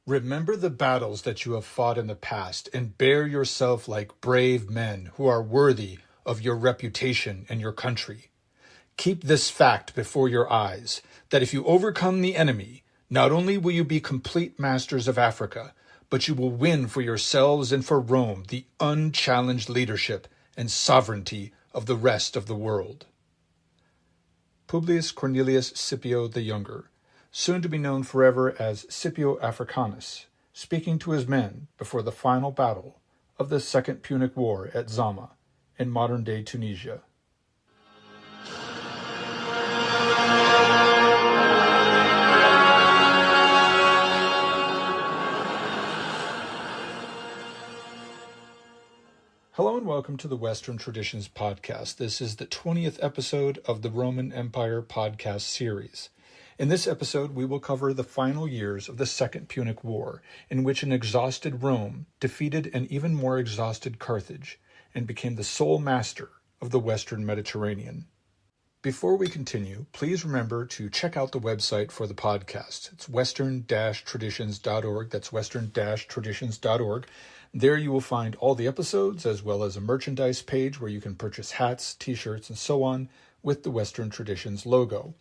Remember the battles that you have fought in the past, and bear yourself like brave men who are worthy of your reputation and your country. Keep this fact before your eyes, that if you overcome the enemy, not only will you be complete masters of Africa, but you will win for yourselves and for Rome the unchallenged leadership and sovereignty of the rest of the world. Publius Cornelius Scipio the Younger, soon to be known forever as Scipio Africanus, speaking to his men before the final battle of the Second Punic War at Zama in modern-day Tunisia. Hello and welcome to the Western Traditions Podcast. This is the 20th episode of the Roman Empire podcast series. In this episode, we will cover the final years of the Second Punic War, in which an exhausted Rome defeated an even more exhausted Carthage and became the sole master of the Western Mediterranean. Before we continue, please remember to check out the website for the podcast. It's western-traditions.org. That's western-traditions.org. There you will find all the episodes, as well as a merchandise page where you can purchase hats, t-shirts, and so on with the Western Traditions logo.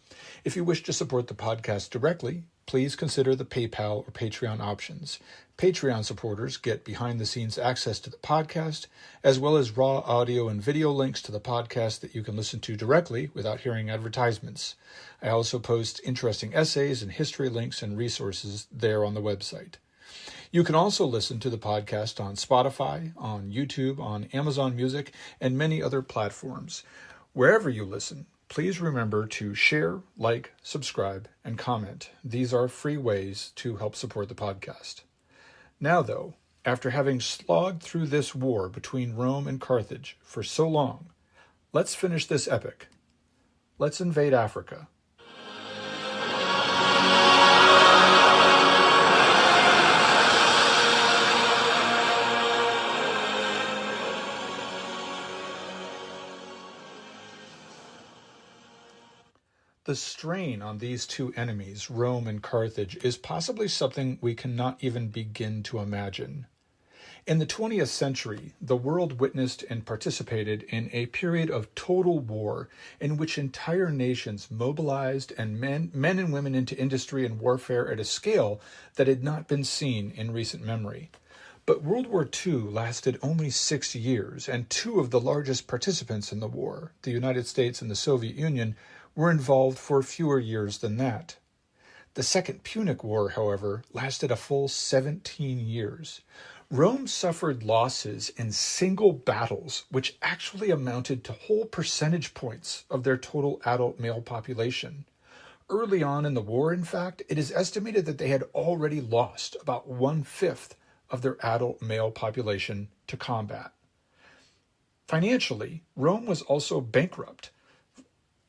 If you wish to support the podcast directly, please consider the PayPal or Patreon options. Patreon supporters get behind-the-scenes access to the podcast, as well as raw audio and video links to the podcast that you can listen to directly without hearing advertisements. I also post interesting essays and history links and resources there on the website. You can also listen to the podcast on Spotify, on YouTube, on Amazon Music, and many other platforms. Wherever you listen, please remember to share, like, subscribe, and comment. These are free ways to help support the podcast. Now, though, after having slogged through this war between Rome and Carthage for so long, let's finish this epic. Let's invade Africa. The strain on these two enemies, Rome and Carthage, is possibly something we cannot even begin to imagine. In the 20th century, the world witnessed and participated in a period of total war in which entire nations mobilized and men and women into industry and warfare at a scale that had not been seen in recent memory. But World War II lasted only 6 years, and two of the largest participants in the war, the United States and the Soviet Union, were involved for fewer years than that. The Second Punic War, however, lasted a full 17 years. Rome suffered losses in single battles, which actually amounted to whole percentage points of their total adult male population. Early on in the war, in fact, it is estimated that they had already lost about 1/5 of their adult male population to combat. Financially, Rome was also bankrupt.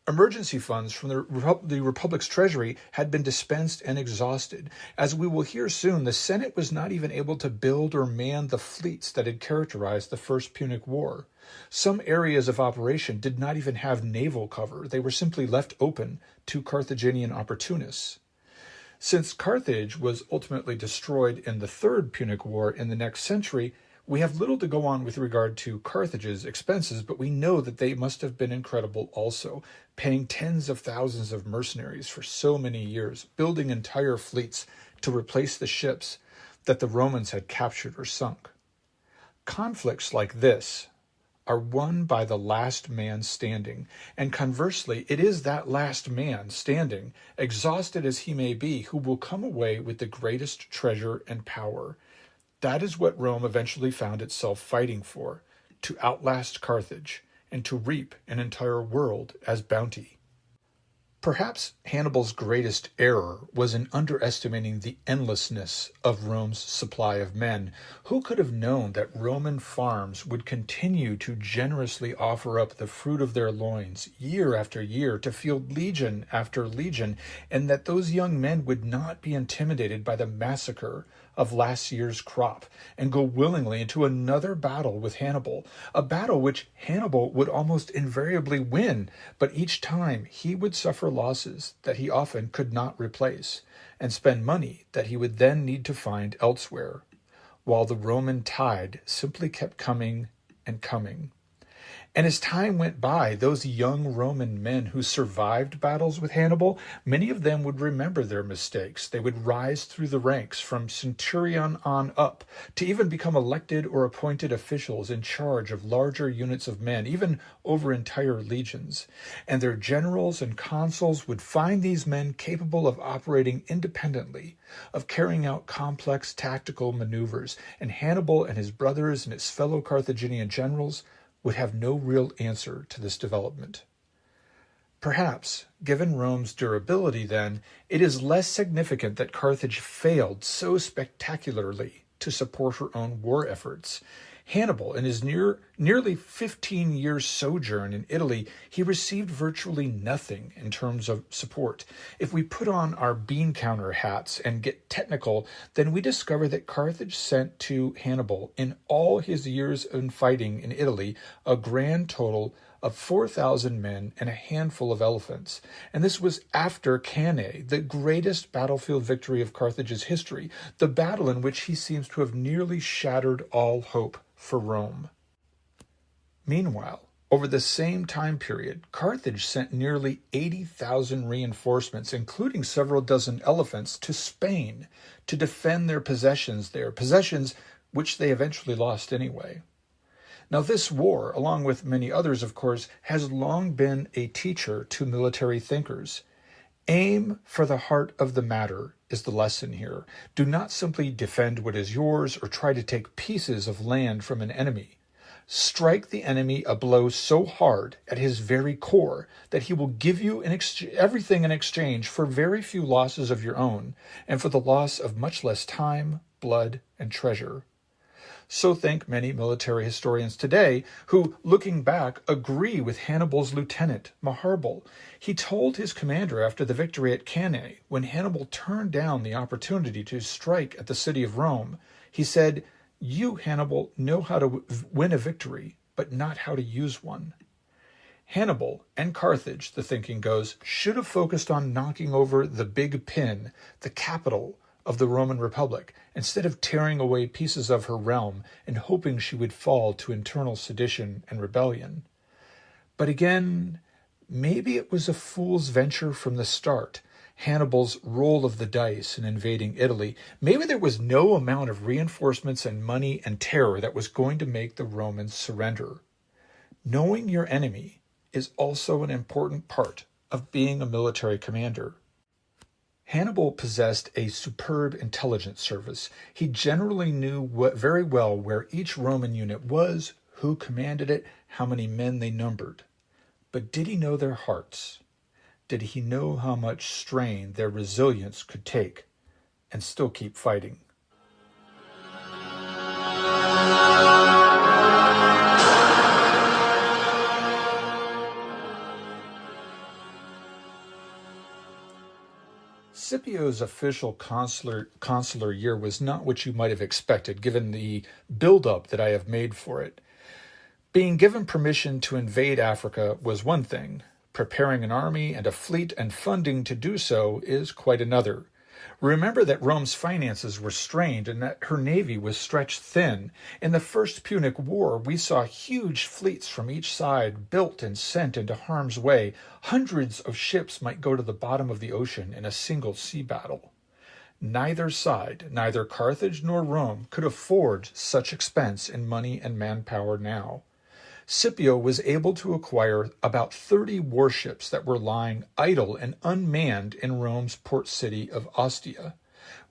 Emergency funds from the Republic's treasury had been dispensed and exhausted. As we will hear soon, the Senate was not even able to build or man the fleets that had characterized the First Punic War. Some areas of operation did not even have naval cover. They were simply left open to Carthaginian opportunists. Since Carthage was ultimately destroyed in the Third Punic War in the next century, we have little to go on with regard to Carthage's expenses, but we know that they must have been incredible also, paying tens of thousands of mercenaries for so many years, building entire fleets to replace the ships that the Romans had captured or sunk. Conflicts like this are won by the last man standing, and conversely, it is that last man standing, exhausted as he may be, who will come away with the greatest treasure and power. That is what Rome eventually found itself fighting for, to outlast Carthage and to reap an entire world as bounty. Perhaps Hannibal's greatest error was in underestimating the endlessness of Rome's supply of men. Who could have known that Roman farms would continue to generously offer up the fruit of their loins year after year to field legion after legion, and that those young men would not be intimidated by the massacre of last year's crop and go willingly into another battle with Hannibal, a battle which Hannibal would almost invariably win, but each time he would suffer losses that he often could not replace, and spend money that he would then need to find elsewhere, while the Roman tide simply kept coming and coming. And as time went by, those young Roman men who survived battles with Hannibal, many of them would remember their mistakes. They would rise through the ranks from centurion on up to even become elected or appointed officials in charge of larger units of men, even over entire legions. And their generals and consuls would find these men capable of operating independently, of carrying out complex tactical maneuvers, and Hannibal and his brothers and his fellow Carthaginian generals would have no real answer to this development. Perhaps, given Rome's durability then, it is less significant that Carthage failed so spectacularly to support her own war efforts. Hannibal, in his nearly 15-year sojourn in Italy, he received virtually nothing in terms of support. If we put on our bean counter hats and get technical, then we discover that Carthage sent to Hannibal, in all his years in fighting in Italy, a grand total of 4,000 men and a handful of elephants. And this was after Cannae, the greatest battlefield victory of Carthage's history, the battle in which he seems to have nearly shattered all hope for Rome. Meanwhile, over the same time period, Carthage sent nearly 80,000 reinforcements, including several dozen elephants, to Spain to defend their possessions there, possessions which they eventually lost anyway. Now, this war, along with many others, of course, has long been a teacher to military thinkers. Aim for the heart of the matter is the lesson here. Do not simply defend what is yours or try to take pieces of land from an enemy. Strike the enemy a blow so hard at his very core that he will give you everything in exchange for very few losses of your own and for the loss of much less time, blood, and treasure. So think many military historians today who, looking back, agree with Hannibal's lieutenant, Maharbal. He told his commander after the victory at Cannae, when Hannibal turned down the opportunity to strike at the city of Rome, he said, "You, Hannibal, know how to win a victory, but not how to use one." Hannibal and Carthage, the thinking goes, should have focused on knocking over the big pin, the capital of the Roman Republic, instead of tearing away pieces of her realm and hoping she would fall to internal sedition and rebellion. But again, maybe it was a fool's venture from the start, Hannibal's roll of the dice in invading Italy. Maybe there was no amount of reinforcements and money and terror that was going to make the Romans surrender. Knowing your enemy is also an important part of being a military commander. Hannibal possessed a superb intelligence service. He generally knew very well where each Roman unit was, who commanded it, how many men they numbered. But did he know their hearts? Did he know how much strain their resilience could take and still keep fighting? Scipio's official consular year was not what you might have expected, given the build-up that I have made for it. Being given permission to invade Africa was one thing. Preparing an army and a fleet and funding to do so is quite another. Remember that Rome's finances were strained and that her navy was stretched thin. In the First Punic War, we saw huge fleets from each side built and sent into harm's way. Hundreds of ships might go to the bottom of the ocean in a single sea battle. Neither side, neither Carthage nor Rome, could afford such expense in money and manpower now. Scipio was able to acquire about 30 warships that were lying idle and unmanned in Rome's port city of Ostia.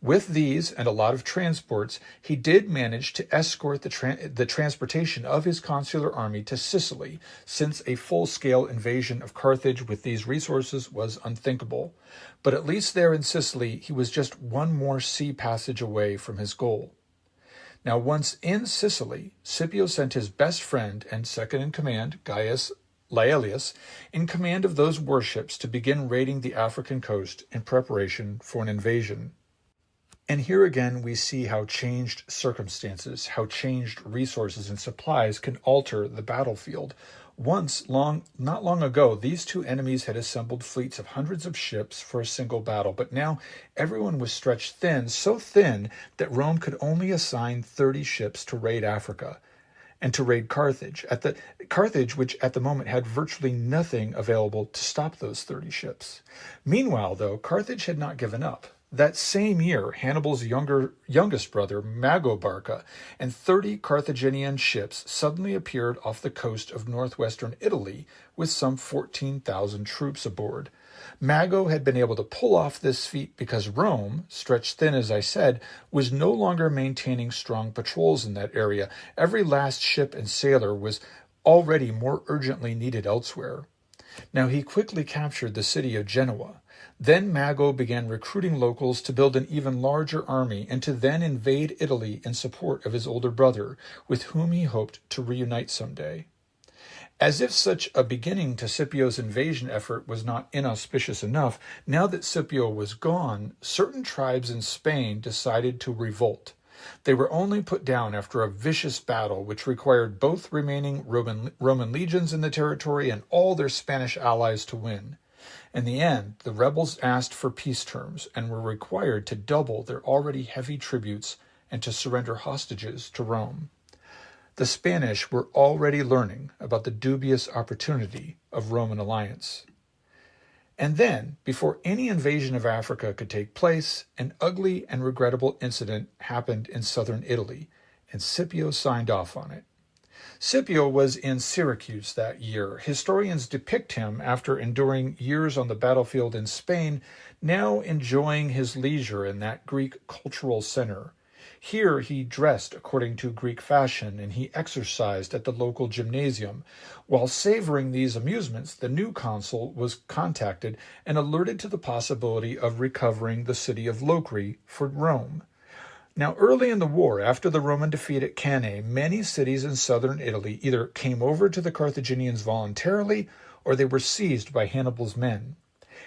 With these and a lot of transports, he did manage to escort the transportation of his consular army to Sicily, since a full-scale invasion of Carthage with these resources was unthinkable. But at least there in Sicily, he was just one more sea passage away from his goal. Now, once in Sicily, Scipio sent his best friend and second-in-command, Gaius Laelius, in command of those warships to begin raiding the African coast in preparation for an invasion. And here again we see how changed circumstances, how changed resources and supplies can alter the battlefield. Not long ago, these two enemies had assembled fleets of hundreds of ships for a single battle, but now everyone was stretched thin, so thin that Rome could only assign 30 ships to raid Africa and to raid Carthage. Carthage, which at the moment had virtually nothing available to stop those 30 ships. Meanwhile, though, Carthage had not given up. That same year, Hannibal's youngest brother, Magobarca, and 30 Carthaginian ships suddenly appeared off the coast of northwestern Italy with some 14,000 troops aboard. Mago had been able to pull off this feat because Rome, stretched thin as I said, was no longer maintaining strong patrols in that area. Every last ship and sailor was already more urgently needed elsewhere. Now he quickly captured the city of Genoa. Then Mago began recruiting locals to build an even larger army and to then invade Italy in support of his older brother, with whom he hoped to reunite someday. As if such a beginning to Scipio's invasion effort was not inauspicious enough, now that Scipio was gone, certain tribes in Spain decided to revolt. They were only put down after a vicious battle which required both remaining Roman legions in the territory and all their Spanish allies to win. In the end, the rebels asked for peace terms and were required to double their already heavy tributes and to surrender hostages to Rome. The Spanish were already learning about the dubious opportunity of Roman alliance. And then, before any invasion of Africa could take place, an ugly and regrettable incident happened in southern Italy, and Scipio signed off on it. Scipio was in Syracuse that year. Historians depict him, after enduring years on the battlefield in Spain, now enjoying his leisure in that Greek cultural center. Here he dressed according to Greek fashion, and he exercised at the local gymnasium. While savoring these amusements, the new consul was contacted and alerted to the possibility of recovering the city of Locri for Rome. Now, early in the war, after the Roman defeat at Cannae, many cities in southern Italy either came over to the Carthaginians voluntarily or they were seized by Hannibal's men.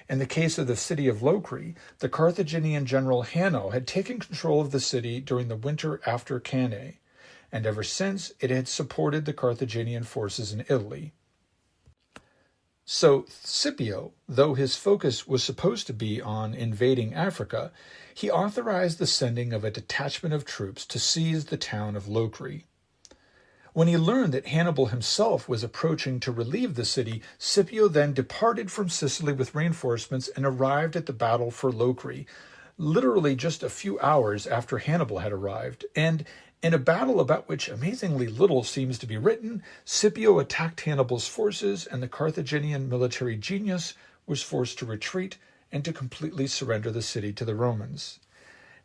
In the case of the city of Locri, the Carthaginian general Hanno had taken control of the city during the winter after Cannae, and ever since it had supported the Carthaginian forces in Italy. So Scipio, though his focus was supposed to be on invading Africa, he authorized the sending of a detachment of troops to seize the town of Locri. When he learned that Hannibal himself was approaching to relieve the city, Scipio then departed from Sicily with reinforcements and arrived at the battle for Locri, literally just a few hours after Hannibal had arrived. And in a battle about which amazingly little seems to be written, Scipio attacked Hannibal's forces, and the Carthaginian military genius was forced to retreat and to completely surrender the city to the Romans.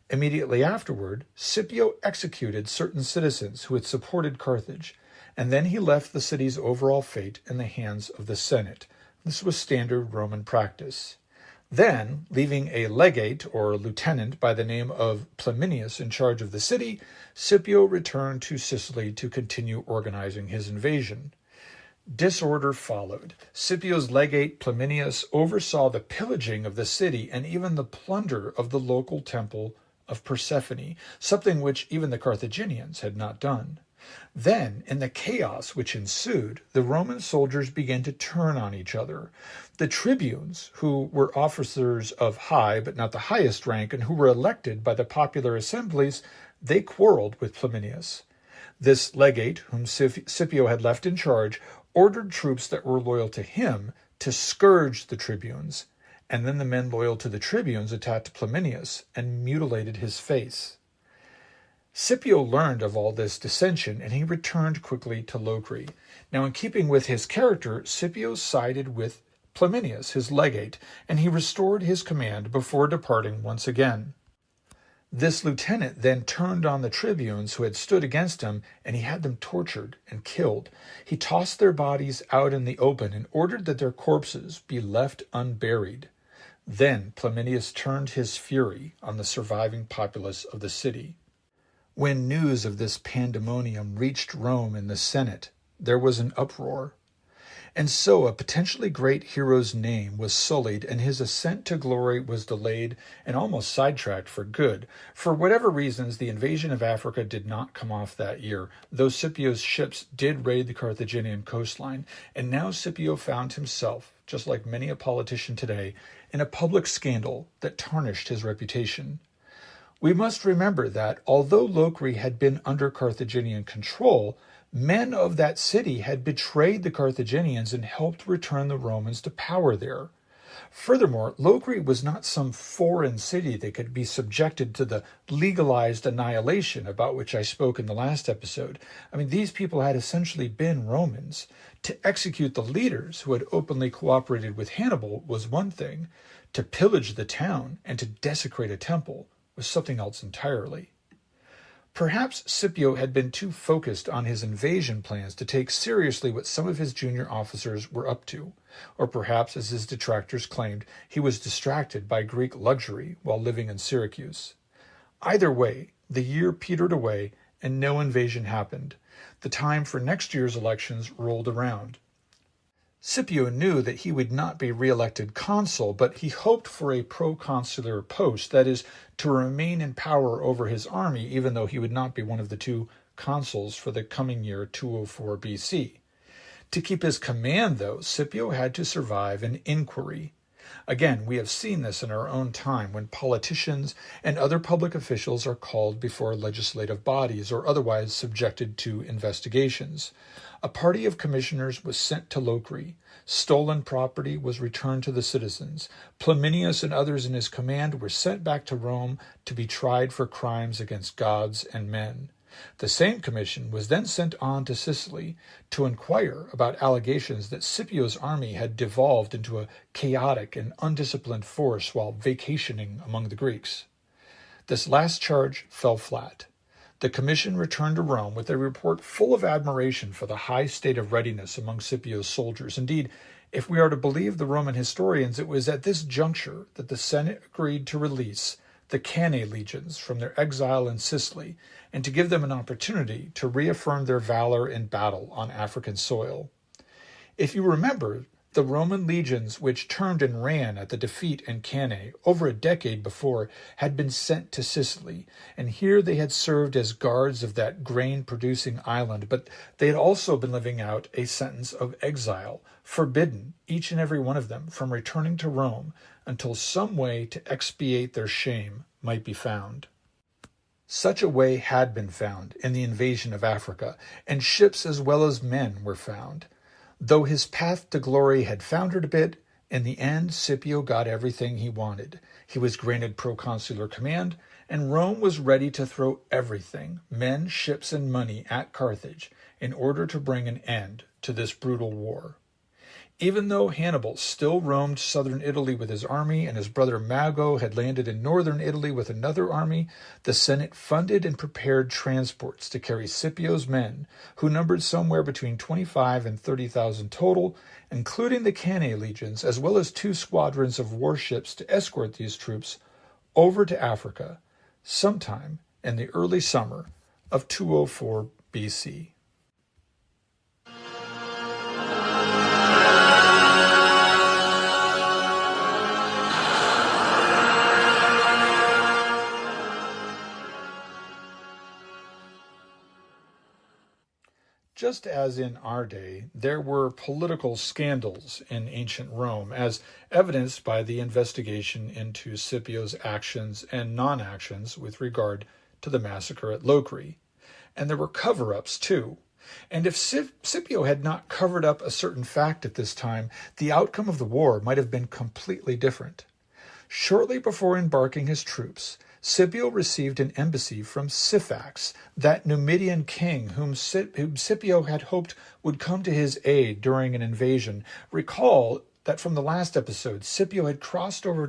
Immediately afterward, Scipio executed certain citizens who had supported Carthage, and then he left the city's overall fate in the hands of the Senate. This was standard Roman practice. Then, leaving a legate or lieutenant by the name of Plaminius in charge of the city, Scipio returned to Sicily to continue organizing his invasion. Disorder followed. Scipio's legate Plaminius oversaw the pillaging of the city and even the plunder of the local temple of Persephone, something which even the Carthaginians had not done. Then, in the chaos which ensued, the Roman soldiers began to turn on each other. The tribunes, who were officers of high but not the highest rank and who were elected by the popular assemblies, they quarreled with Plaminius. This legate, whom Scipio had left in charge, ordered troops that were loyal to him to scourge the tribunes, and then the men loyal to the tribunes attacked Plaminius and mutilated his face. Scipio learned of all this dissension, and he returned quickly to Locri. Now, in keeping with his character, Scipio sided with Plaminius, his legate, and he restored his command before departing once again. This lieutenant then turned on the tribunes who had stood against him, and he had them tortured and killed. He tossed their bodies out in the open and ordered that their corpses be left unburied. Then Plaminius turned his fury on the surviving populace of the city. When news of this pandemonium reached Rome and the Senate, there was an uproar. And so a potentially great hero's name was sullied, and his ascent to glory was delayed and almost sidetracked for good. For whatever reasons, the invasion of Africa did not come off that year, though Scipio's ships did raid the Carthaginian coastline, and now Scipio found himself, just like many a politician today, in a public scandal that tarnished his reputation. We must remember that, although Locri had been under Carthaginian control, men of that city had betrayed the Carthaginians and helped return the Romans to power there. Furthermore, Locri was not some foreign city that could be subjected to the legalized annihilation about which I spoke in the last episode. These people had essentially been Romans. To execute the leaders who had openly cooperated with Hannibal was one thing. To pillage the town and to desecrate a temple was something else entirely. Perhaps Scipio had been too focused on his invasion plans to take seriously what some of his junior officers were up to, or perhaps, as his detractors claimed, he was distracted by Greek luxury while living in Syracuse. Either way, the year petered away and no invasion happened. The time for next year's elections rolled around. Scipio knew that he would not be re-elected consul, but he hoped for a proconsular post, that is, to remain in power over his army, even though he would not be one of the two consuls for the coming year 204 BC. To keep his command, though, Scipio had to survive an inquiry. Again, we have seen this in our own time when politicians and other public officials are called before legislative bodies or otherwise subjected to investigations. A party of commissioners was sent to Locri. Stolen property was returned to the citizens. Flaminius and others in his command were sent back to Rome to be tried for crimes against gods and men. The same commission was then sent on to Sicily to inquire about allegations that Scipio's army had devolved into a chaotic and undisciplined force while vacationing among the Greeks. This last charge fell flat. The commission returned to Rome with a report full of admiration for the high state of readiness among Scipio's soldiers. Indeed, if we are to believe the Roman historians, it was at this juncture that the Senate agreed to release the Cannae legions from their exile in Sicily and to give them an opportunity to reaffirm their valor in battle on African soil. If you remember, the Roman legions, which turned and ran at the defeat in Cannae over a decade before, had been sent to Sicily, and here they had served as guards of that grain-producing island, but they had also been living out a sentence of exile, forbidden, each and every one of them, from returning to Rome until some way to expiate their shame might be found. Such a way had been found in the invasion of Africa, and ships as well as men were found. Though his path to glory had foundered a bit, in the end Scipio got everything he wanted. He was granted proconsular command, and Rome was ready to throw everything, men, ships, and money, at Carthage in order to bring an end to this brutal war. Even though Hannibal still roamed southern Italy with his army and his brother Mago had landed in northern Italy with another army, the Senate funded and prepared transports to carry Scipio's men, who numbered somewhere between 25 and 30,000 total, including the Cannae legions, as well as 2 squadrons of warships to escort these troops over to Africa sometime in the early summer of 204 BC. Just as in our day, there were political scandals in ancient Rome, as evidenced by the investigation into Scipio's actions and non-actions with regard to the massacre at Locri. And there were cover-ups, too. And if Scipio had not covered up a certain fact at this time, the outcome of the war might have been completely different. Shortly before embarking his troops, Scipio received an embassy from Syphax, that Numidian king whom Scipio had hoped would come to his aid during an invasion. Recall that from the last episode, Scipio had crossed over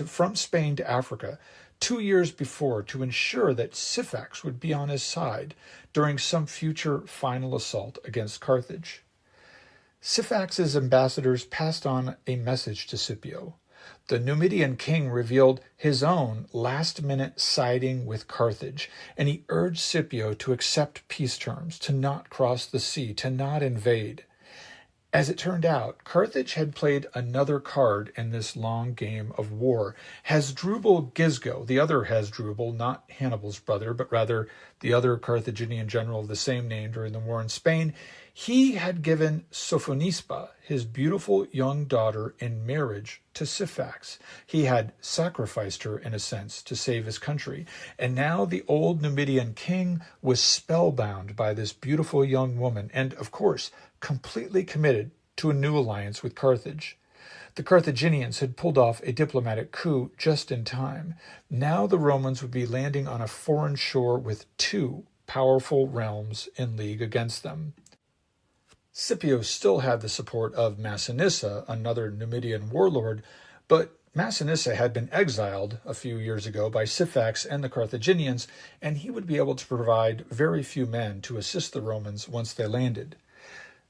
from Spain to Africa 2 years before to ensure that Syphax would be on his side during some future final assault against Carthage. Syphax's ambassadors passed on a message to Scipio. The Numidian king revealed his own last-minute siding with Carthage, and he urged Scipio to accept peace terms, to not cross the sea, to not invade. As it turned out, Carthage had played another card in this long game of war. Hasdrubal Gisgo, the other Hasdrubal, not Hannibal's brother, but rather the other Carthaginian general of the same name during the war in Spain, he had given Sophonisba, his beautiful young daughter, in marriage to Syphax. He had sacrificed her, in a sense, to save his country. And now the old Numidian king was spellbound by this beautiful young woman, and, of course, completely committed to a new alliance with Carthage. The Carthaginians had pulled off a diplomatic coup just in time. Now the Romans would be landing on a foreign shore with two powerful realms in league against them. Scipio still had the support of Massinissa, another Numidian warlord, but Massinissa had been exiled a few years ago by Syphax and the Carthaginians, and he would be able to provide very few men to assist the Romans once they landed.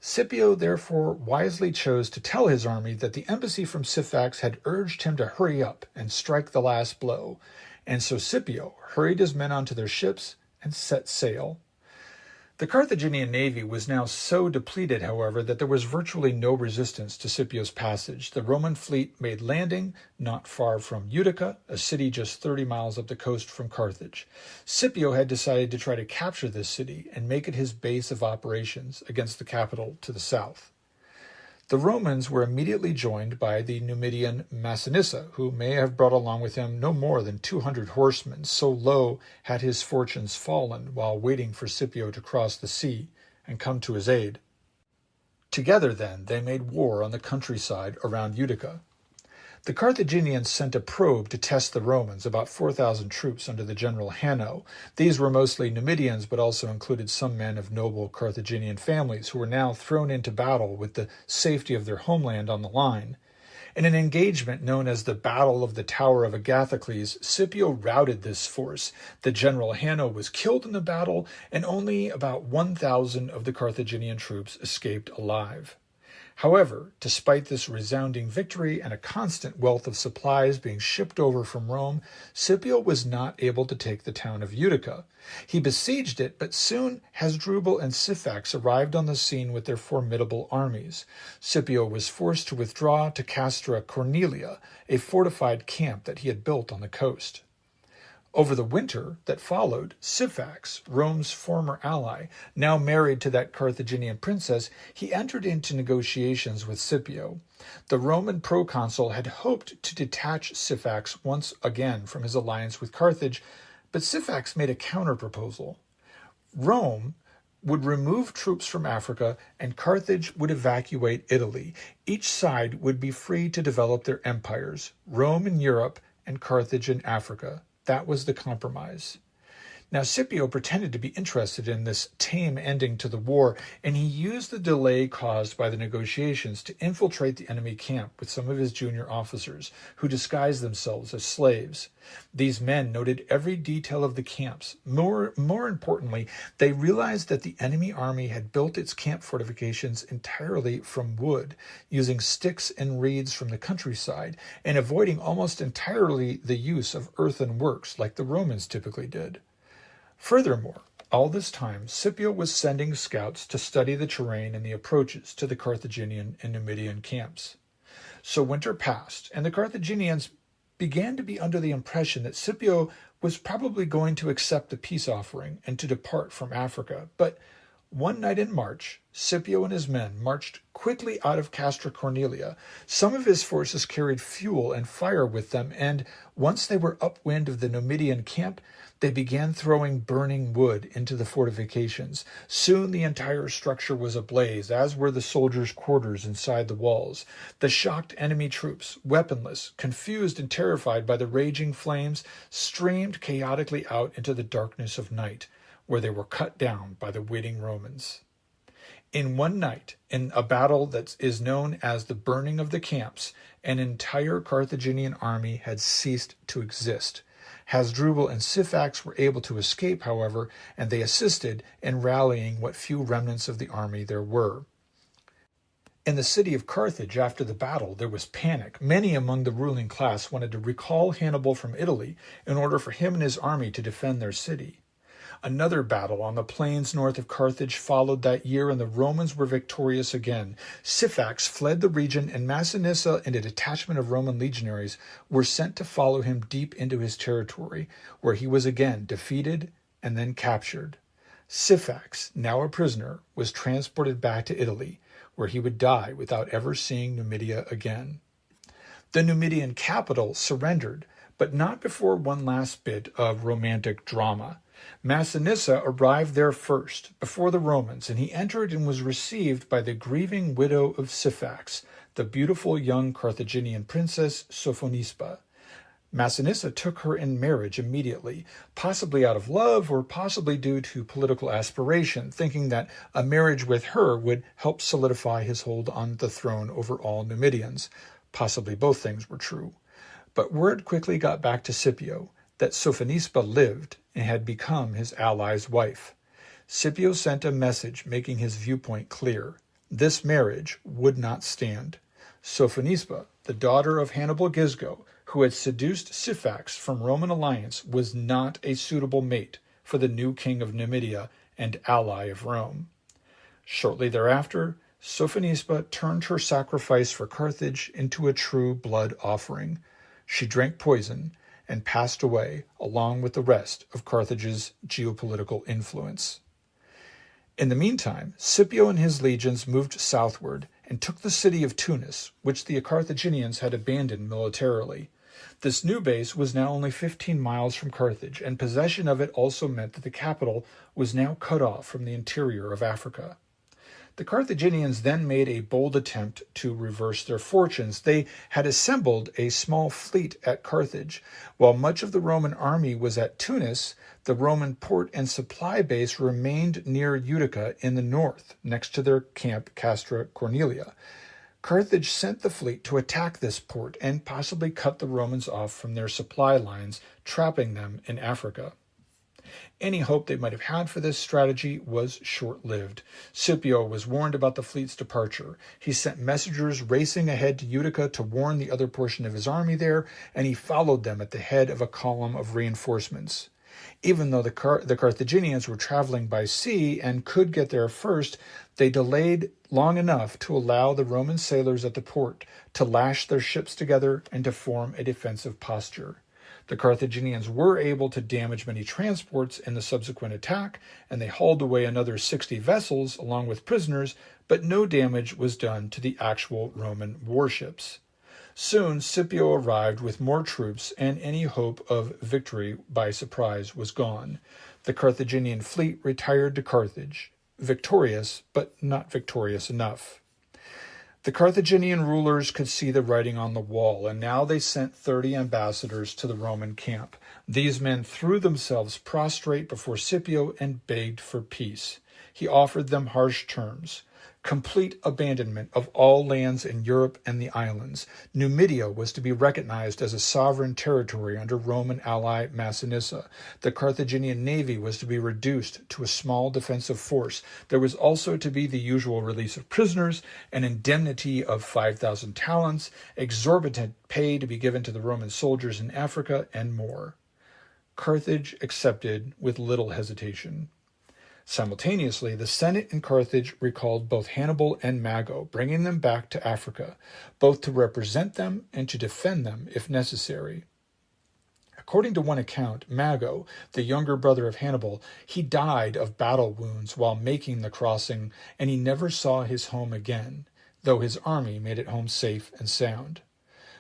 Scipio therefore wisely chose to tell his army that the embassy from Syphax had urged him to hurry up and strike the last blow, and so Scipio hurried his men onto their ships and set sail. The Carthaginian navy was now so depleted, however, that there was virtually no resistance to Scipio's passage. The Roman fleet made landing not far from Utica, a city just 30 miles up the coast from Carthage. Scipio had decided to try to capture this city and make it his base of operations against the capital to the south. The Romans were immediately joined by the Numidian Massinissa, who may have brought along with him no more than 200 horsemen, so low had his fortunes fallen while waiting for Scipio to cross the sea and come to his aid. Together, then, they made war on the countryside around Utica. The Carthaginians sent a probe to test the Romans, about 4,000 troops under the general Hanno. These were mostly Numidians, but also included some men of noble Carthaginian families who were now thrown into battle with the safety of their homeland on the line. In an engagement known as the Battle of the Tower of Agathocles, Scipio routed this force. The general Hanno was killed in the battle, and only about 1,000 of the Carthaginian troops escaped alive. However, despite this resounding victory and a constant wealth of supplies being shipped over from Rome, Scipio was not able to take the town of Utica. He besieged it, but soon Hasdrubal and Syphax arrived on the scene with their formidable armies. Scipio was forced to withdraw to Castra Cornelia, a fortified camp that he had built on the coast. Over the winter that followed, Syphax, Rome's former ally, now married to that Carthaginian princess, he entered into negotiations with Scipio. The Roman proconsul had hoped to detach Syphax once again from his alliance with Carthage, but Syphax made a counterproposal. Rome would remove troops from Africa, and Carthage would evacuate Italy. Each side would be free to develop their empires, Rome in Europe and Carthage in Africa. That was the compromise. Now, Scipio pretended to be interested in this tame ending to the war, and he used the delay caused by the negotiations to infiltrate the enemy camp with some of his junior officers, who disguised themselves as slaves. These men noted every detail of the camps. More importantly, they realized that the enemy army had built its camp fortifications entirely from wood, using sticks and reeds from the countryside, and avoiding almost entirely the use of earthen works like the Romans typically did. Furthermore, all this time, Scipio was sending scouts to study the terrain and the approaches to the Carthaginian and Numidian camps. So winter passed, and the Carthaginians began to be under the impression that Scipio was probably going to accept the peace offering and to depart from Africa. But one night in March, Scipio and his men marched quickly out of Castra Cornelia. Some of his forces carried fuel and fire with them, and once they were upwind of the Numidian camp, they began throwing burning wood into the fortifications. Soon the entire structure was ablaze, as were the soldiers' quarters inside the walls. The shocked enemy troops, weaponless, confused and terrified by the raging flames, streamed chaotically out into the darkness of night, where they were cut down by the waiting Romans. In one night, in a battle that is known as the burning of the camps, an entire Carthaginian army had ceased to exist. Hasdrubal and Syphax were able to escape, however, and they assisted in rallying what few remnants of the army there were. In the city of Carthage, after the battle, there was panic. Many among the ruling class wanted to recall Hannibal from Italy in order for him and his army to defend their city. Another battle on the plains north of Carthage followed that year, and the Romans were victorious again. Syphax fled the region, and Massinissa and a detachment of Roman legionaries were sent to follow him deep into his territory, where he was again defeated and then captured. Syphax, now a prisoner, was transported back to Italy, where he would die without ever seeing Numidia again. The Numidian capital surrendered, but not before one last bit of romantic drama. Massinissa arrived there first, before the Romans, and he entered and was received by the grieving widow of Syphax, the beautiful young Carthaginian princess Sophonisba. Massinissa took her in marriage immediately, possibly out of love or possibly due to political aspiration, thinking that a marriage with her would help solidify his hold on the throne over all Numidians. Possibly both things were true. But word quickly got back to Scipio that Sophonisba lived and had become his ally's wife. Scipio sent a message making his viewpoint clear. This marriage would not stand. Sophonisba, the daughter of Hannibal Gisgo, who had seduced Syphax from Roman alliance, was not a suitable mate for the new king of Numidia and ally of Rome. Shortly thereafter, Sophonisba turned her sacrifice for Carthage into a true blood offering. She drank poison and passed away along with the rest of Carthage's geopolitical influence. In the meantime, Scipio and his legions moved southward and took the city of Tunis, which the Carthaginians had abandoned militarily. This new base was now only 15 miles from Carthage, and possession of it also meant that the capital was now cut off from the interior of Africa. The Carthaginians then made a bold attempt to reverse their fortunes. They had assembled a small fleet at Carthage. While much of the Roman army was at Tunis, the Roman port and supply base remained near Utica in the north, next to their camp Castra Cornelia. Carthage sent the fleet to attack this port and possibly cut the Romans off from their supply lines, trapping them in Africa. Any hope they might have had for this strategy was short-lived. Scipio was warned about the fleet's departure. He sent messengers racing ahead to Utica to warn the other portion of his army there, and he followed them at the head of a column of reinforcements. Even though the Carthaginians were traveling by sea and could get there first, they delayed long enough to allow the Roman sailors at the port to lash their ships together and to form a defensive posture. The Carthaginians were able to damage many transports in the subsequent attack, and they hauled away another 60 vessels along with prisoners, but no damage was done to the actual Roman warships. Soon Scipio arrived with more troops, and any hope of victory by surprise was gone. The Carthaginian fleet retired to Carthage, victorious, but not victorious enough. The Carthaginian rulers could see the writing on the wall, and now they sent 30 ambassadors to the Roman camp. These men threw themselves prostrate before Scipio and begged for peace. He offered them harsh terms. Complete abandonment of all lands in Europe and the islands. Numidia was to be recognized as a sovereign territory under Roman ally Massinissa. The Carthaginian navy was to be reduced to a small defensive force. There was also to be the usual release of prisoners, an indemnity of 5,000 talents, exorbitant pay to be given to the Roman soldiers in Africa, and more. Carthage accepted with little hesitation. Simultaneously, the Senate in Carthage recalled both Hannibal and Mago, bringing them back to Africa, both to represent them and to defend them if necessary. According to one account, Mago, the younger brother of Hannibal, he died of battle wounds while making the crossing, and he never saw his home again, though his army made it home safe and sound.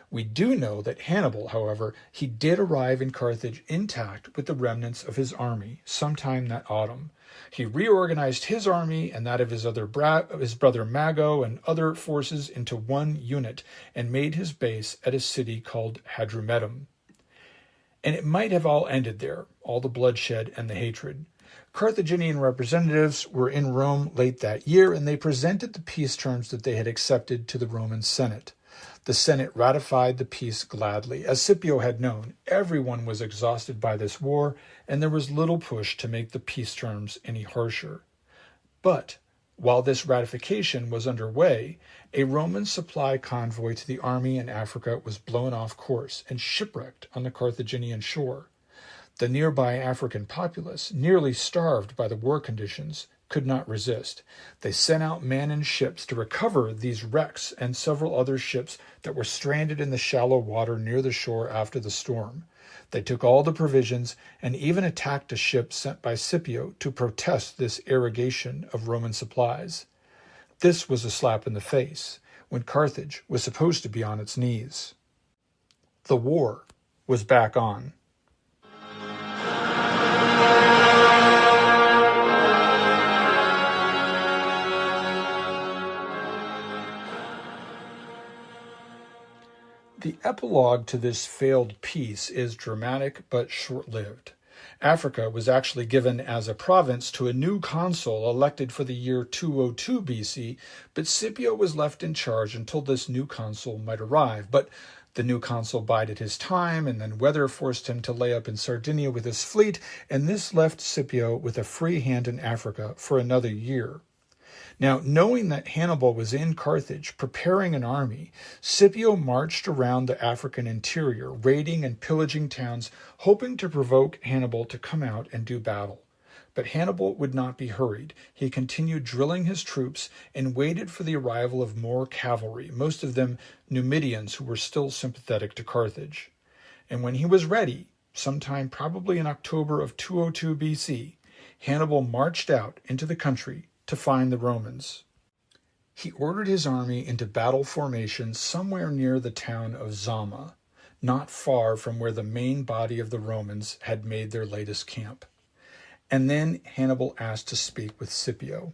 We do know that Hannibal, however, he did arrive in Carthage intact with the remnants of his army sometime that autumn. He reorganized his army and that of his brother Mago and other forces into one unit and made his base at a city called Hadrumetum. And it might have all ended there, all the bloodshed and the hatred. Carthaginian representatives were in Rome late that year, and they presented the peace terms that they had accepted to the Roman Senate. The Senate ratified the peace gladly. As Scipio had known, everyone was exhausted by this war, and there was little push to make the peace terms any harsher. But while this ratification was underway, a Roman supply convoy to the army in Africa was blown off course and shipwrecked on the Carthaginian shore. The nearby African populace, nearly starved by the war conditions, could not resist. They sent out men and ships to recover these wrecks and several other ships that were stranded in the shallow water near the shore after the storm. They took all the provisions and even attacked a ship sent by Scipio to protest this irrigation of Roman supplies. This was a slap in the face when Carthage was supposed to be on its knees. The war was back on. The epilogue to this failed peace is dramatic but short-lived. Africa was actually given as a province to a new consul elected for the year 202 BC, but Scipio was left in charge until this new consul might arrive. But the new consul bided his time, and then weather forced him to lay up in Sardinia with his fleet, and this left Scipio with a free hand in Africa for another year. Now, knowing that Hannibal was in Carthage preparing an army, Scipio marched around the African interior, raiding and pillaging towns, hoping to provoke Hannibal to come out and do battle. But Hannibal would not be hurried. He continued drilling his troops and waited for the arrival of more cavalry, most of them Numidians who were still sympathetic to Carthage. And when he was ready, sometime probably in October of 202 BC, Hannibal marched out into the country to find the Romans. He ordered his army into battle formation somewhere near the town of Zama, not far from where the main body of the Romans had made their latest camp. And then Hannibal asked to speak with Scipio.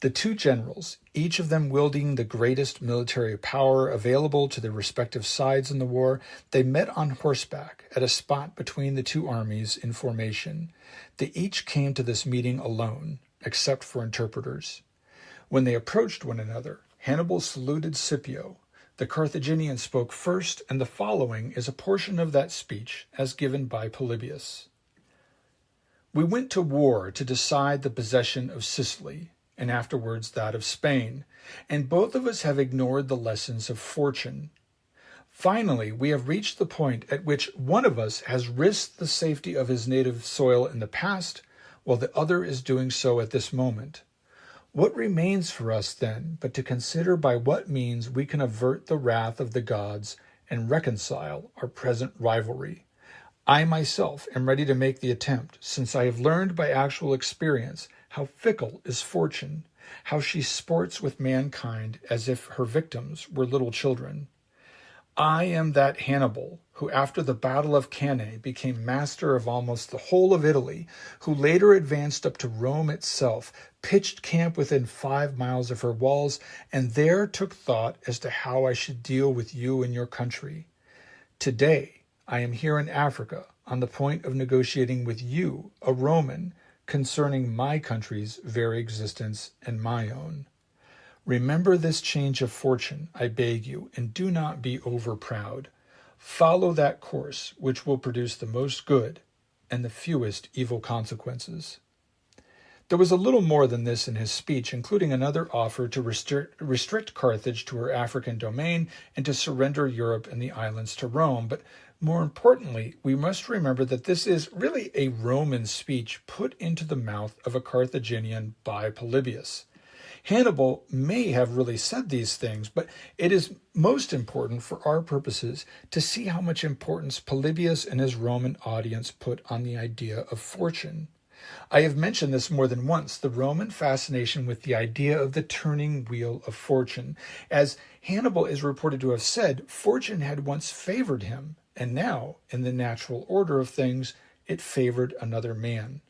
The two generals, each of them wielding the greatest military power available to their respective sides in the war, they met on horseback at a spot between the two armies in formation. They each came to this meeting alone, except for interpreters. When they approached one another, Hannibal saluted Scipio. The Carthaginian spoke first, and the following is a portion of that speech as given by Polybius. "We went to war to decide the possession of Sicily, and afterwards that of Spain, and both of us have ignored the lessons of fortune. Finally, we have reached the point at which one of us has risked the safety of his native soil in the past, while the other is doing so at this moment. What remains for us, then, but to consider by what means we can avert the wrath of the gods and reconcile our present rivalry? I myself am ready to make the attempt, since I have learned by actual experience how fickle is fortune, how she sports with mankind as if her victims were little children. I am that Hannibal who after the Battle of Cannae became master of almost the whole of Italy, who later advanced up to Rome itself, pitched camp within 5 miles of her walls, and there took thought as to how I should deal with you and your country. Today, I am here in Africa on the point of negotiating with you, a Roman, concerning my country's very existence and my own. Remember this change of fortune, I beg you, and do not be overproud. Follow that course which will produce the most good and the fewest evil consequences." There was a little more than this in his speech, including another offer to restrict Carthage to her African domain and to surrender Europe and the islands to Rome. But more importantly, we must remember that this is really a Roman speech put into the mouth of a Carthaginian by Polybius. Hannibal may have really said these things, but it is most important for our purposes to see how much importance Polybius and his Roman audience put on the idea of fortune. I have mentioned this more than once, the Roman fascination with the idea of the turning wheel of fortune. As Hannibal is reported to have said, fortune had once favored him, and now, in the natural order of things, it favored another man.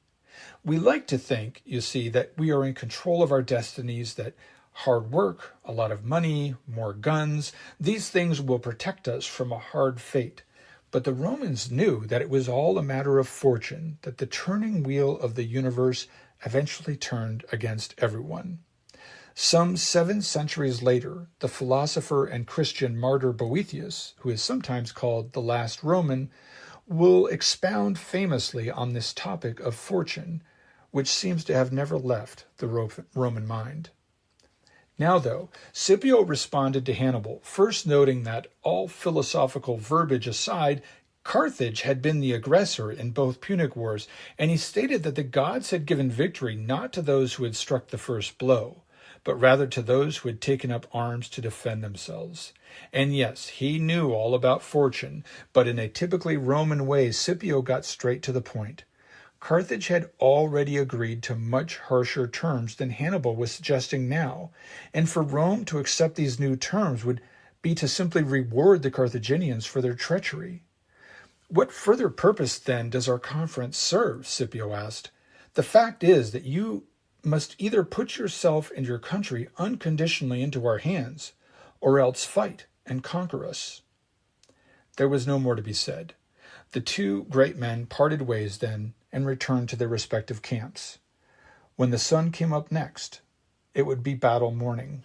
We like to think, you see, that we are in control of our destinies, that hard work, a lot of money, more guns, these things will protect us from a hard fate. But the Romans knew that it was all a matter of fortune, that the turning wheel of the universe eventually turned against everyone. Some 7 centuries later, the philosopher and Christian martyr Boethius, who is sometimes called the last Roman, will expound famously on this topic of fortune, which seems to have never left the Roman mind. Now, though, Scipio responded to Hannibal, first noting that all philosophical verbiage aside, Carthage had been the aggressor in both Punic wars, and he stated that the gods had given victory not to those who had struck the first blow, but rather to those who had taken up arms to defend themselves. And yes, he knew all about fortune, but in a typically Roman way, Scipio got straight to the point. Carthage had already agreed to much harsher terms than Hannibal was suggesting now, and for Rome to accept these new terms would be to simply reward the Carthaginians for their treachery. What further purpose, then, does our conference serve? Scipio asked. The fact is that you must either put yourself and your country unconditionally into our hands, or else fight and conquer us. There was no more to be said. The two great men parted ways then and returned to their respective camps. When the sun came up next, it would be battle morning.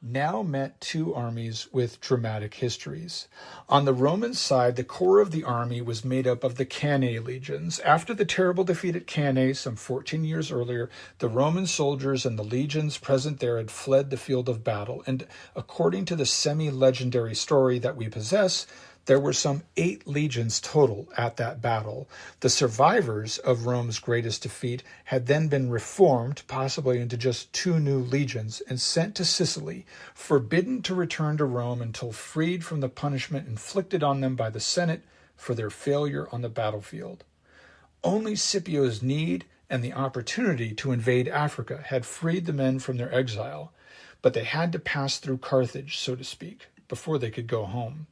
Now met two armies with dramatic histories. On the Roman side, the core of the army was made up of the Cannae legions. After the terrible defeat at Cannae some 14 years earlier, the Roman soldiers and the legions present there had fled the field of battle, and according to the semi-legendary story that we possess, there were some 8 legions total at that battle. The survivors of Rome's greatest defeat had then been reformed, possibly into just 2 new legions, and sent to Sicily, forbidden to return to Rome until freed from the punishment inflicted on them by the Senate for their failure on the battlefield. Only Scipio's need and the opportunity to invade Africa had freed the men from their exile, but they had to pass through Carthage, so to speak, before they could go home.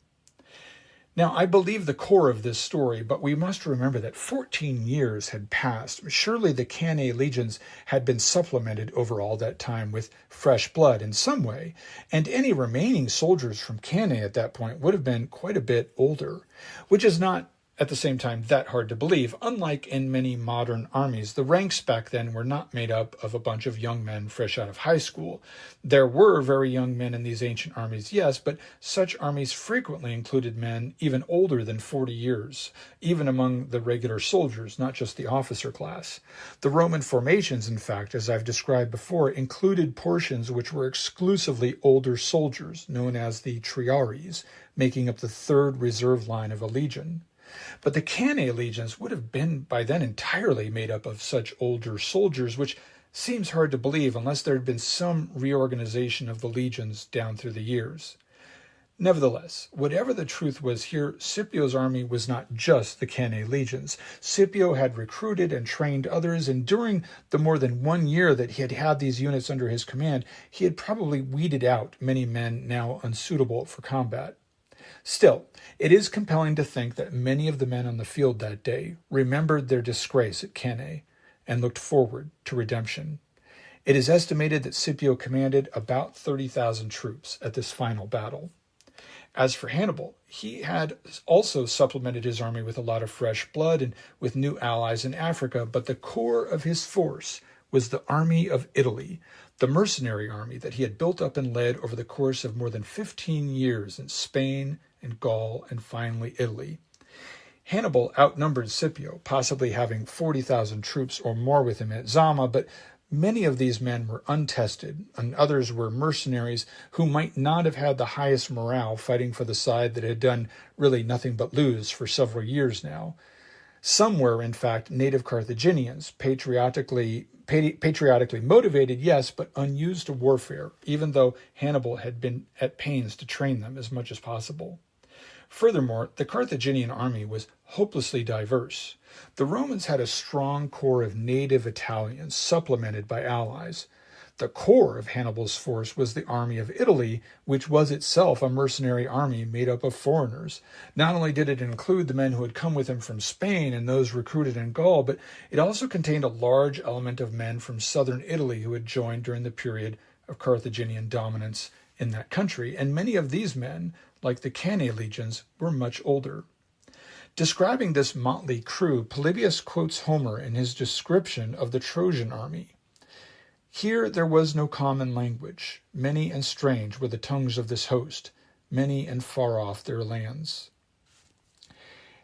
Now, I believe the core of this story, but we must remember that 14 years had passed. Surely the Cannae legions had been supplemented over all that time with fresh blood in some way, and any remaining soldiers from Cannae at that point would have been quite a bit older, which is not at the same time that hard to believe. Unlike in many modern armies, the ranks back then were not made up of a bunch of young men fresh out of high school. There were very young men in these ancient armies, yes, but such armies frequently included men even older than 40 years, even among the regular soldiers, not just the officer class. The Roman formations, in fact, as I've described before, included portions which were exclusively older soldiers, known as the triarii, making up the third reserve line of a legion. But the Cannae legions would have been by then entirely made up of such older soldiers, which seems hard to believe unless there had been some reorganization of the legions down through the years. Nevertheless, whatever the truth was here, Scipio's army was not just the Cannae legions. Scipio had recruited and trained others, and during the more than 1 year that he had had these units under his command, he had probably weeded out many men now unsuitable for combat. Still, it is compelling to think that many of the men on the field that day remembered their disgrace at Cannae and looked forward to redemption. It is estimated that Scipio commanded about 30,000 troops at this final battle. As for Hannibal, he had also supplemented his army with a lot of fresh blood and with new allies in Africa, but the core of his force was the army of Italy, the mercenary army that he had built up and led over the course of more than 15 years in Spain and Gaul and finally Italy. Hannibal outnumbered Scipio, possibly having 40,000 troops or more with him at Zama, but many of these men were untested, and others were mercenaries who might not have had the highest morale fighting for the side that had done really nothing but lose for several years now. Some were, in fact, native Carthaginians, patriotically motivated, yes, but unused to warfare, even though Hannibal had been at pains to train them as much as possible. Furthermore, the Carthaginian army was hopelessly diverse. The Romans had a strong core of native Italians, supplemented by allies. The core of Hannibal's force was the army of Italy, which was itself a mercenary army made up of foreigners. Not only did it include the men who had come with him from Spain and those recruited in Gaul, but it also contained a large element of men from southern Italy who had joined during the period of Carthaginian dominance in that country, and many of these men, like the Cannae legions, were much older. Describing this motley crew, Polybius quotes Homer in his description of the Trojan army. Here there was no common language. Many and strange were the tongues of this host, many and far off their lands.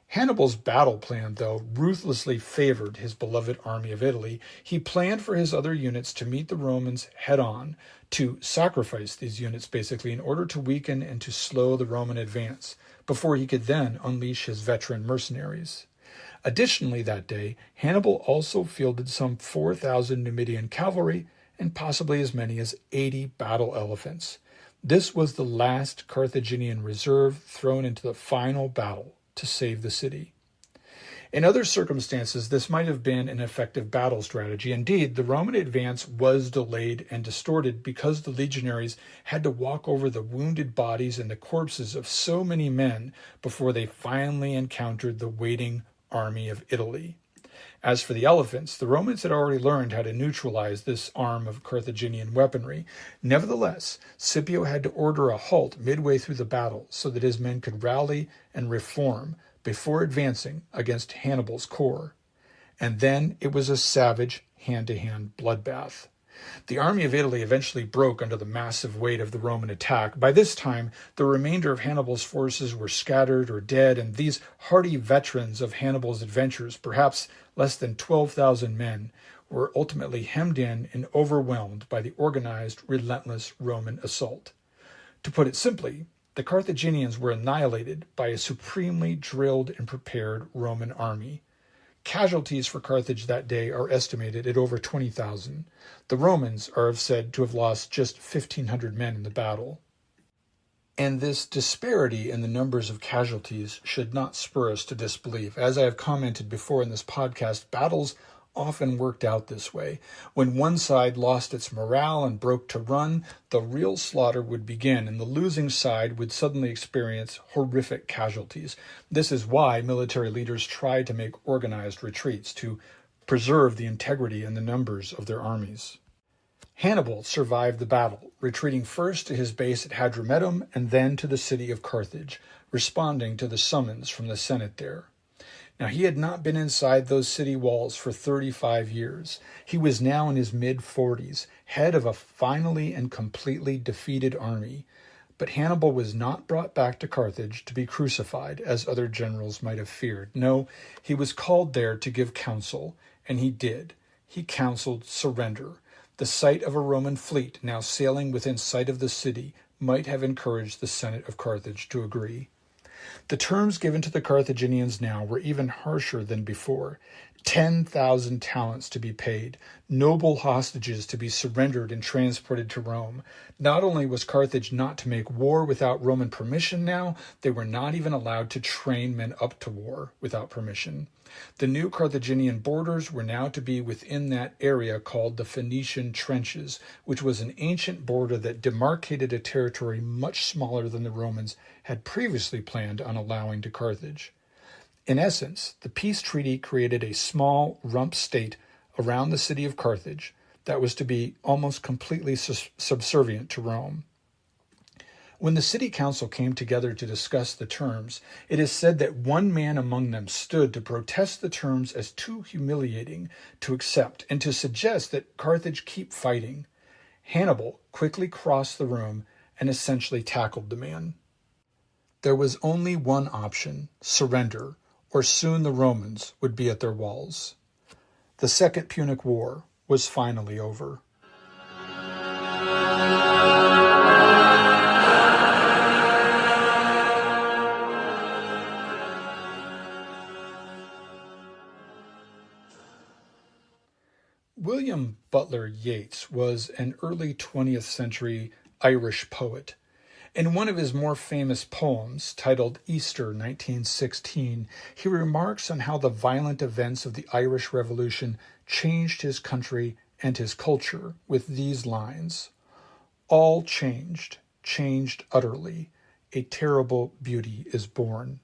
Hannibal's battle plan, though, ruthlessly favored his beloved army of Italy. He planned for his other units to meet the Romans head-on, to sacrifice these units, basically, in order to weaken and to slow the Roman advance, before he could then unleash his veteran mercenaries. Additionally, that day, Hannibal also fielded some 4,000 Numidian cavalry and possibly as many as 80 battle elephants. This was the last Carthaginian reserve thrown into the final battle to save the city. In other circumstances, this might have been an effective battle strategy. Indeed, the Roman advance was delayed and distorted because the legionaries had to walk over the wounded bodies and the corpses of so many men before they finally encountered the waiting army of Italy. As for the elephants, the Romans had already learned how to neutralize this arm of Carthaginian weaponry. Nevertheless, Scipio had to order a halt midway through the battle so that his men could rally and reform before advancing against Hannibal's corps. And then it was a savage hand-to-hand bloodbath. The army of Italy eventually broke under the massive weight of the Roman attack. By this time, the remainder of Hannibal's forces were scattered or dead, and these hardy veterans of Hannibal's adventures, perhaps less than 12,000 men, were ultimately hemmed in and overwhelmed by the organized, relentless Roman assault. To put it simply, the Carthaginians were annihilated by a supremely drilled and prepared Roman army. Casualties for Carthage that day are estimated at over 20,000. The Romans are said to have lost just 1,500 men in the battle. And this disparity in the numbers of casualties should not spur us to disbelief. As I have commented before in this podcast, battles often worked out this way. When one side lost its morale and broke to run, the real slaughter would begin, and the losing side would suddenly experience horrific casualties. This is why military leaders tried to make organized retreats to preserve the integrity and the numbers of their armies. Hannibal survived the battle, retreating first to his base at Hadrumetum and then to the city of Carthage, responding to the summons from the Senate there. Now, he had not been inside those city walls for 35 years. He was now in his mid-40s, head of a finally and completely defeated army. But Hannibal was not brought back to Carthage to be crucified, as other generals might have feared. No, he was called there to give counsel, and he did. He counseled surrender. The sight of a Roman fleet now sailing within sight of the city might have encouraged the Senate of Carthage to agree. The terms given to the Carthaginians now were even harsher than before. 10,000 talents to be paid, noble hostages to be surrendered and transported to Rome. Not only was Carthage not to make war without Roman permission now, they were not even allowed to train men up to war without permission. The new Carthaginian borders were now to be within that area called the Phoenician Trenches, which was an ancient border that demarcated a territory much smaller than the Romans had previously planned on allowing to Carthage. In essence, the peace treaty created a small rump state around the city of Carthage that was to be almost completely subservient to Rome. When the city council came together to discuss the terms, it is said that one man among them stood to protest the terms as too humiliating to accept and to suggest that Carthage keep fighting. Hannibal quickly crossed the room and essentially tackled the man. There was only one option: surrender, or soon the Romans would be at their walls. The Second Punic War was finally over. William Butler Yeats was an early 20th century Irish poet. In one of his more famous poems, titled Easter 1916, he remarks on how the violent events of the Irish Revolution changed his country and his culture with these lines: "All changed, changed utterly. A terrible beauty is born."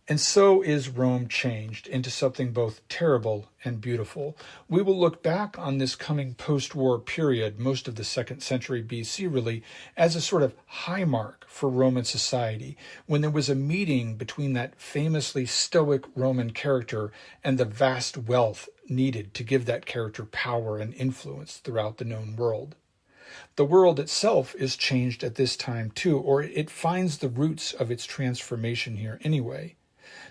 And so is Rome changed into something both terrible and beautiful. We will look back on this coming post-war period, most of the 2nd century BC really, as a sort of high mark for Roman society, when there was a meeting between that famously stoic Roman character and the vast wealth needed to give that character power and influence throughout the known world. The world itself is changed at this time too, or it finds the roots of its transformation here anyway.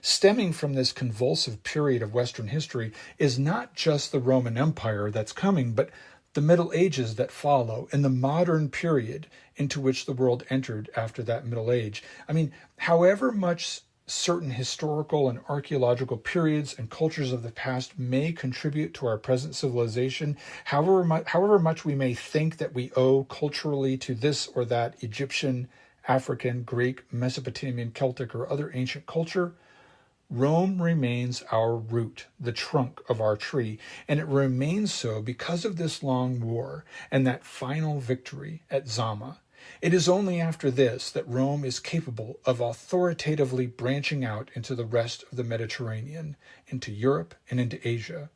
Stemming from this convulsive period of Western history is not just the Roman Empire that's coming, but the Middle Ages that follow, and the modern period into which the world entered after that Middle Age. I mean, however much certain historical and archaeological periods and cultures of the past may contribute to our present civilization, however much we may think that we owe culturally to this or that Egyptian, African, Greek, Mesopotamian, Celtic, or other ancient culture, Rome remains our root, the trunk of our tree, and it remains so because of this long war and that final victory at Zama. It is only after this that Rome is capable of authoritatively branching out into the rest of the Mediterranean, into Europe and into Asia.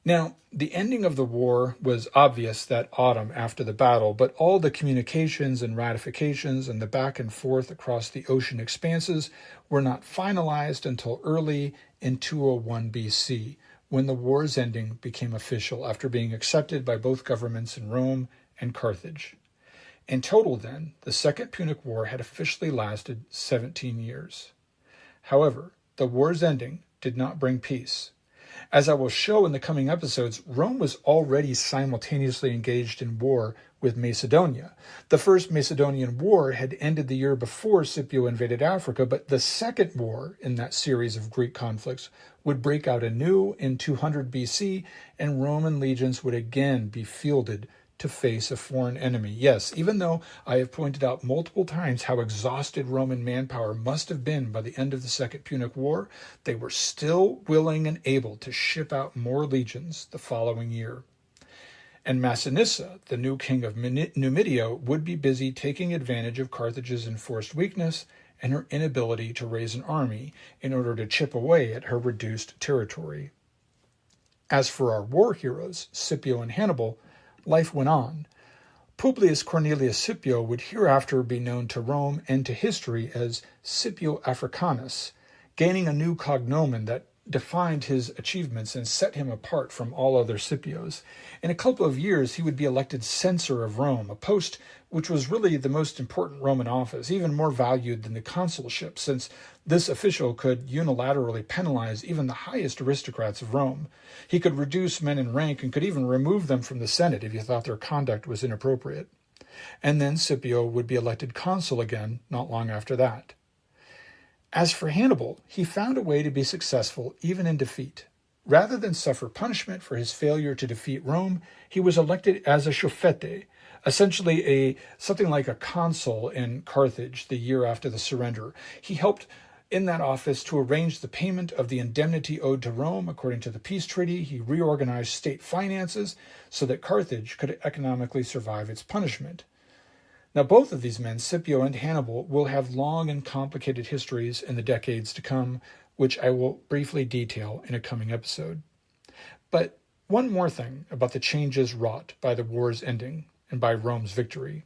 Now, the ending of the war was obvious that autumn after the battle, but all the communications and ratifications and the back and forth across the ocean expanses were not finalized until early in 201 BC, when the war's ending became official after being accepted by both governments in Rome and Carthage. In total, then, the Second Punic War had officially lasted 17 years. However, the war's ending did not bring peace. As I will show in the coming episodes, Rome was already simultaneously engaged in war with Macedonia. The First Macedonian War had ended the year before Scipio invaded Africa, but the second war in that series of Greek conflicts would break out anew in 200 BC, and Roman legions would again be fielded to face a foreign enemy. Yes, even though I have pointed out multiple times how exhausted Roman manpower must have been by the end of the Second Punic War, they were still willing and able to ship out more legions the following year. And Massinissa, the new king of Numidia, would be busy taking advantage of Carthage's enforced weakness and her inability to raise an army in order to chip away at her reduced territory. As for our war heroes, Scipio and Hannibal, life went on. Publius Cornelius Scipio would hereafter be known to Rome and to history as Scipio Africanus, gaining a new cognomen that defined his achievements and set him apart from all other Scipios. In a couple of years, he would be elected censor of Rome, a post which was really the most important Roman office, even more valued than the consulship, since this official could unilaterally penalize even the highest aristocrats of Rome. He could reduce men in rank and could even remove them from the Senate if he thought their conduct was inappropriate. And then Scipio would be elected consul again not long after that. As for Hannibal, he found a way to be successful even in defeat. Rather than suffer punishment for his failure to defeat Rome, he was elected as a shofete, essentially something like a consul in Carthage the year after the surrender. He helped in that office to arrange the payment of the indemnity owed to Rome according to the peace treaty. He reorganized state finances so that Carthage could economically survive its punishment. Now, both of these men, Scipio and Hannibal, will have long and complicated histories in the decades to come, which I will briefly detail in a coming episode. But one more thing about the changes wrought by the war's ending and by Rome's victory.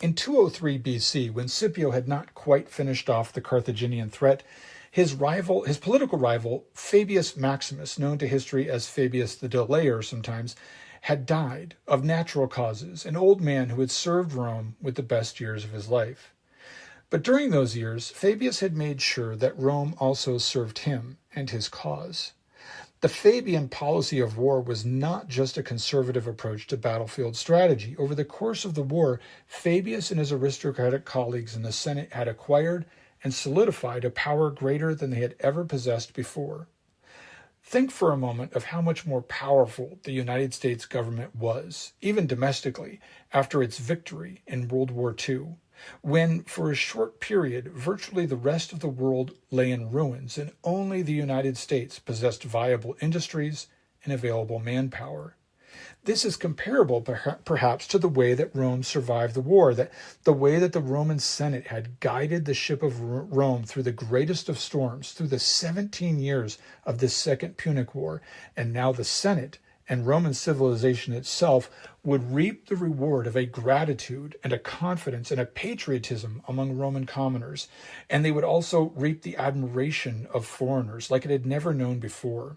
In 203 BC, when Scipio had not quite finished off the Carthaginian threat, his political rival, Fabius Maximus, known to history as Fabius the Delayer sometimes, had died of natural causes, an old man who had served Rome with the best years of his life. But during those years, Fabius had made sure that Rome also served him and his cause. The Fabian policy of war was not just a conservative approach to battlefield strategy. Over the course of the war, Fabius and his aristocratic colleagues in the Senate had acquired and solidified a power greater than they had ever possessed before. Think for a moment of how much more powerful the United States government was, even domestically, after its victory in World War II, when, for a short period, virtually the rest of the world lay in ruins and only the United States possessed viable industries and available manpower. This is comparable, perhaps, to the way that Rome survived the war, that the way that the Roman Senate had guided the ship of Rome through the greatest of storms, through the 17 years of the Second Punic War, and now the Senate and Roman civilization itself would reap the reward of a gratitude and a confidence and a patriotism among Roman commoners, and they would also reap the admiration of foreigners like it had never known before.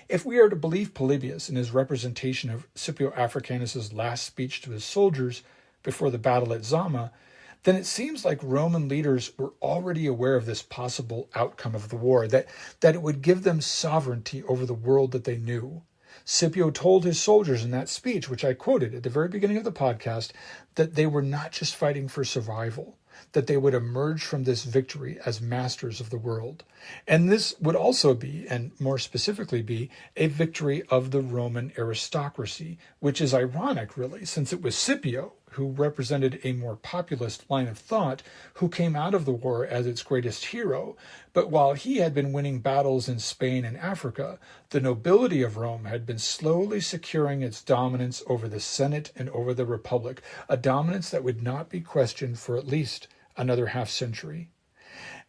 If we are to believe Polybius in his representation of Scipio Africanus's last speech to his soldiers before the battle at Zama, then it seems like Roman leaders were already aware of this possible outcome of the war, that it would give them sovereignty over the world that they knew. Scipio told his soldiers in that speech, which I quoted at the very beginning of the podcast, that they were not just fighting for survival, that they would emerge from this victory as masters of the world. And this would also be, and more specifically be, a victory of the Roman aristocracy, which is ironic, really, since it was Scipio, who represented a more populist line of thought, who came out of the war as its greatest hero. But while he had been winning battles in Spain and Africa, the nobility of Rome had been slowly securing its dominance over the Senate and over the Republic, a dominance that would not be questioned for at least another half-century.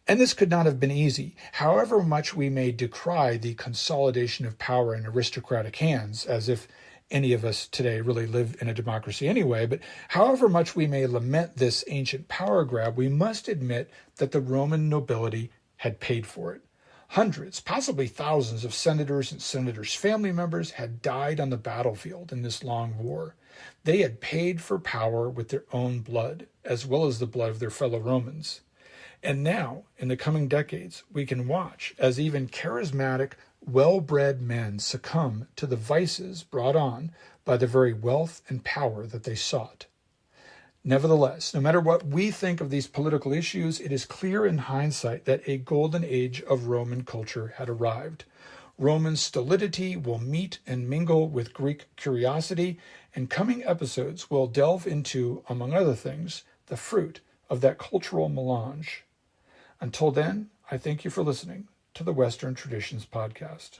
And this could not have been easy. However much we may decry the consolidation of power in aristocratic hands, as if any of us today really live in a democracy anyway, but however much we may lament this ancient power grab, we must admit that the Roman nobility had paid for it. Hundreds, possibly thousands of senators and senators' family members had died on the battlefield in this long war. They had paid for power with their own blood, as well as the blood of their fellow Romans. And now, in the coming decades, we can watch as even charismatic, well-bred men succumb to the vices brought on by the very wealth and power that they sought. Nevertheless, no matter what we think of these political issues, it is clear in hindsight that a golden age of Roman culture had arrived. Roman stolidity will meet and mingle with Greek curiosity, and coming episodes will delve into, among other things, the fruit of that cultural melange. Until then, I thank you for listening to the Western Traditions Podcast.